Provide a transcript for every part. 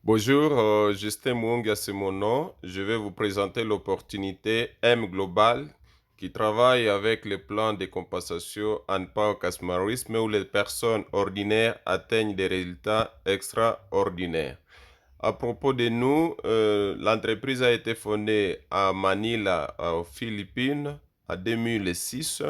Bonjour, Justin Mwonga, c'est mon nom. Je vais vous présenter l'opportunité M Global qui travaille avec le plan de compensation en pas au où les personnes ordinaires atteignent des résultats extraordinaires. À propos de nous, l'entreprise a été fondée à Manila, aux Philippines, en 2006.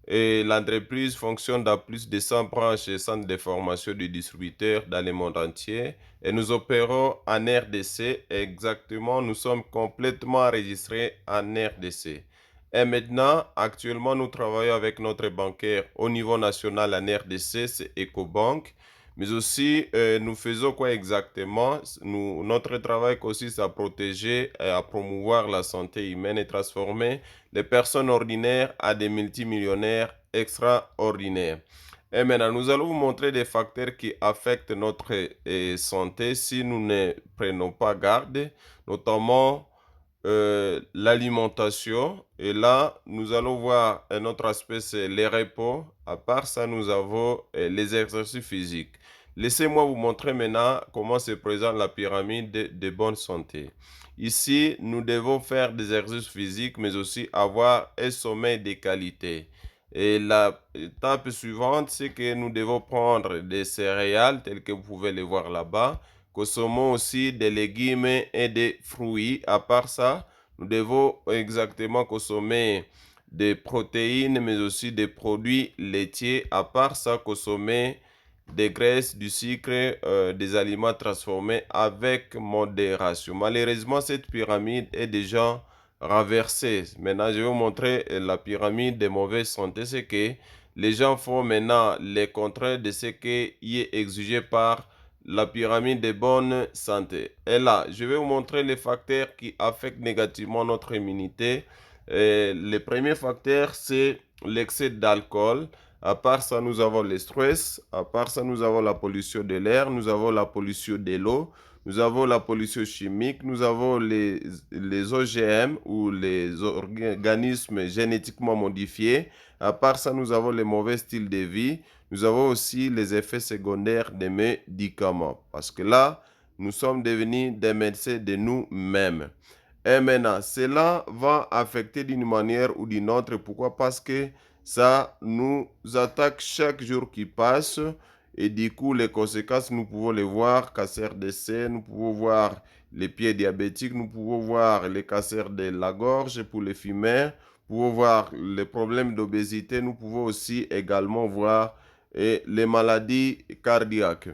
Et l'entreprise fonctionne dans plus de 100 branches et centres de formation de distributeurs dans le monde entier. Et nous opérons en RDC. Exactement, nous sommes complètement enregistrés en RDC. Et maintenant, actuellement, nous travaillons avec notre bancaire au niveau national en RDC, c'est EcoBank. Mais aussi, nous faisons quoi exactement? Notre travail consiste à protéger et à promouvoir la santé humaine et transformer les personnes ordinaires à des multimillionnaires extraordinaires. Et maintenant, nous allons vous montrer des facteurs qui affectent notre santé si nous ne prenons pas garde, notamment l'alimentation. Et là, nous allons voir un autre aspect, c'est les repos. À part ça, nous avons les exercices physiques. Laissez-moi vous montrer maintenant comment se présente la pyramide de bonne santé. Ici, nous devons faire des exercices physiques, mais aussi avoir un sommeil de qualité. Et l'étape suivante, c'est que nous devons prendre des céréales, telles que vous pouvez les voir là-bas. Consommons aussi des légumes et des fruits. À part ça, nous devons exactement consommer des protéines, mais aussi des produits laitiers. À part ça, consommer des graisses, du sucre, des aliments transformés avec modération. Malheureusement, cette pyramide est déjà renversée. Maintenant, je vais vous montrer la pyramide de mauvaise santé. C'est que les gens font maintenant les contraires de ce qui est exigé par la pyramide de bonne santé. Et là, je vais vous montrer les facteurs qui affectent négativement notre immunité. Le premier facteur, c'est l'excès d'alcool. À part ça, nous avons le stress. À part ça, nous avons la pollution de l'air. Nous avons la pollution de l'eau. Nous avons la pollution chimique. Nous avons les OGM ou les organismes génétiquement modifiés. À part ça, nous avons les mauvais styles de vie. Nous avons aussi les effets secondaires des médicaments. Parce que là, nous sommes devenus des médecins de nous-mêmes. Et maintenant, cela va affecter d'une manière ou d'une autre. Pourquoi? Parce que ça nous attaque chaque jour qui passe. Et du coup, les conséquences, nous pouvons les voir. Cancer des seins, nous pouvons voir les pieds diabétiques, nous pouvons voir les cancers de la gorge pour les fumeurs, nous pouvons voir les problèmes d'obésité, nous pouvons aussi également voir les maladies cardiaques.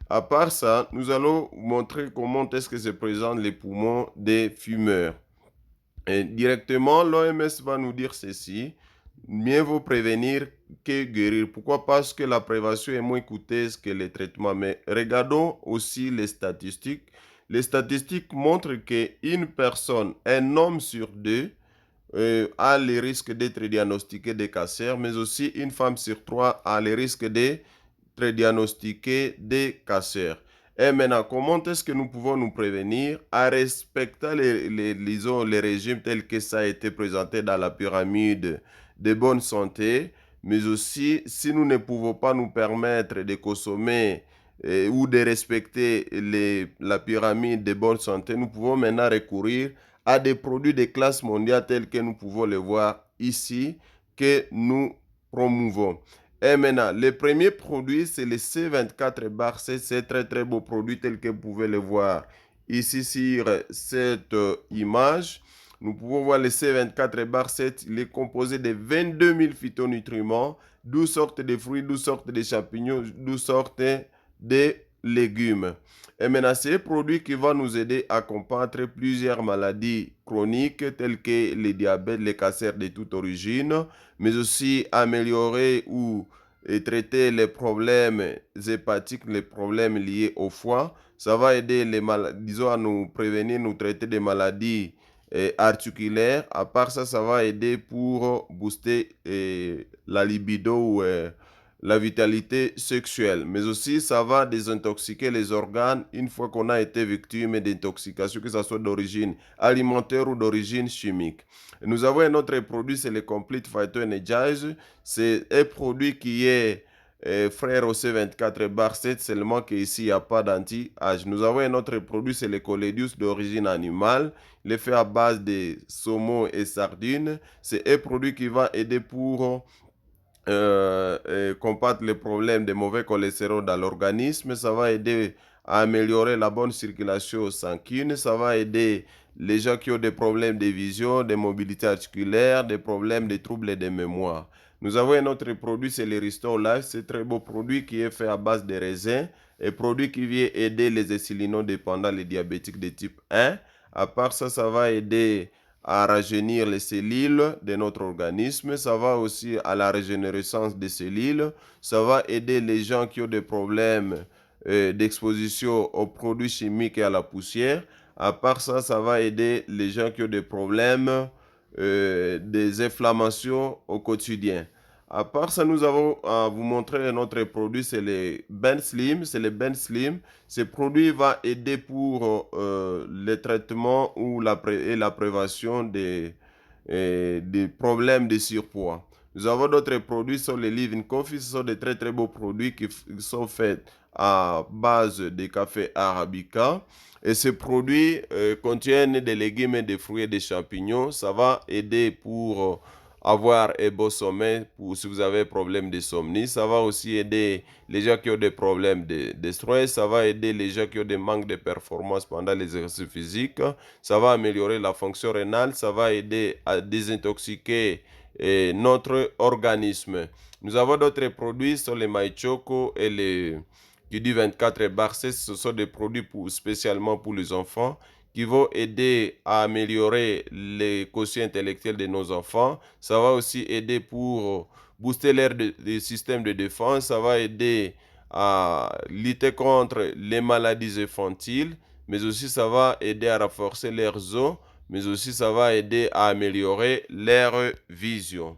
À part ça, nous allons montrer comment est-ce que se présentent les poumons des fumeurs. Et directement, l'OMS va nous dire ceci: mieux vaut prévenir que guérir. Pourquoi? Parce que la prévention est moins coûteuse que les traitements. Mais regardons aussi les statistiques. Les statistiques montrent qu'une personne, un homme sur deux, a le risque d'être diagnostiqué de cancer, mais aussi une femme sur trois a le risque d'être diagnostiquée de cancer. Et maintenant, comment est-ce que nous pouvons nous prévenir? En respectant les régimes tels que ça a été présenté dans la pyramide de bonne santé, mais aussi si nous ne pouvons pas nous permettre de consommer ou de respecter la pyramide de bonne santé, nous pouvons maintenant recourir à des produits de classe mondiale tels que nous pouvons les voir ici, que nous promouvons. Et maintenant, le premier produit, c'est le C24 bar C. C'est très très beau produit tel que vous pouvez le voir ici sur cette image. Nous pouvons voir le C24 bar 7. Il est composé de 22 000 phytonutriments, 12 sortes de fruits, 12 sortes de champignons, 12 sortes de légumes. Et maintenant, c'est un produit qui va nous aider à combattre plusieurs maladies chroniques telles que le diabète, les cancers de toute origine, mais aussi améliorer ou traiter les problèmes hépatiques, les problèmes liés au foie. Ça va aider disons, à nous prévenir, nous traiter des maladies articulaires. À part ça, ça va aider pour booster la libido ou la vitalité sexuelle. Mais aussi, ça va désintoxiquer les organes une fois qu'on a été victime d'intoxication, que ce soit d'origine alimentaire ou d'origine chimique. Nous avons un autre produit, c'est le Complete Phyto Energize. C'est un produit qui est Frère OC24 bar 7, seulement qu'ici, il n'y a pas d'anti-âge. Nous avons un autre produit, c'est le Coledius d'origine animale. Il est fait à base de saumon et sardines. C'est un produit qui va aider pour combattre les problèmes de mauvais cholestérol dans l'organisme. Ça va aider à améliorer la bonne circulation sanguine. Ça va aider les gens qui ont des problèmes de vision, de mobilité articulaire, des problèmes de troubles de mémoire. Nous avons un autre produit, c'est le Restore Life. C'est un très beau produit qui est fait à base de raisins. Un produit qui vient aider les insulinodépendants, les diabétiques de type 1. À part ça, ça va aider à rajeunir les cellules de notre organisme. Ça va aussi à la régénérescence des cellules. Ça va aider les gens qui ont des problèmes d'exposition aux produits chimiques et à la poussière. À part ça, ça va aider les gens qui ont des problèmes des inflammations au quotidien. À part ça, nous avons à vous montrer notre produit, c'est le Ben Slim. C'est le Ben Slim. Ce produit va aider pour le traitement ou la prévention des problèmes de surpoids. Nous avons d'autres produits sur les Living Coffee. Ce sont des très très beaux produits qui sont faits à base de café arabica. Et ces produits contiennent des légumes, des fruits et des champignons. Ça va aider pour avoir un beau sommeil pour si vous avez un problème d'insomnie. Ça va aussi aider les gens qui ont des problèmes de stress. Ça va aider les gens qui ont des manques de performance pendant les exercices physiques. Ça va améliorer la fonction rénale. Ça va aider à désintoxiquer notre organisme. Nous avons d'autres produits sur les Maichoco et les Kidi 24 bar 6. Ce sont des produits spécialement pour les enfants qui vont aider à améliorer les quotients intellectuels de nos enfants. Ça va aussi aider pour booster leur système de défense. Ça va aider à lutter contre les maladies infantiles, mais aussi ça va aider à renforcer leurs os, mais aussi ça va aider à améliorer leur vision.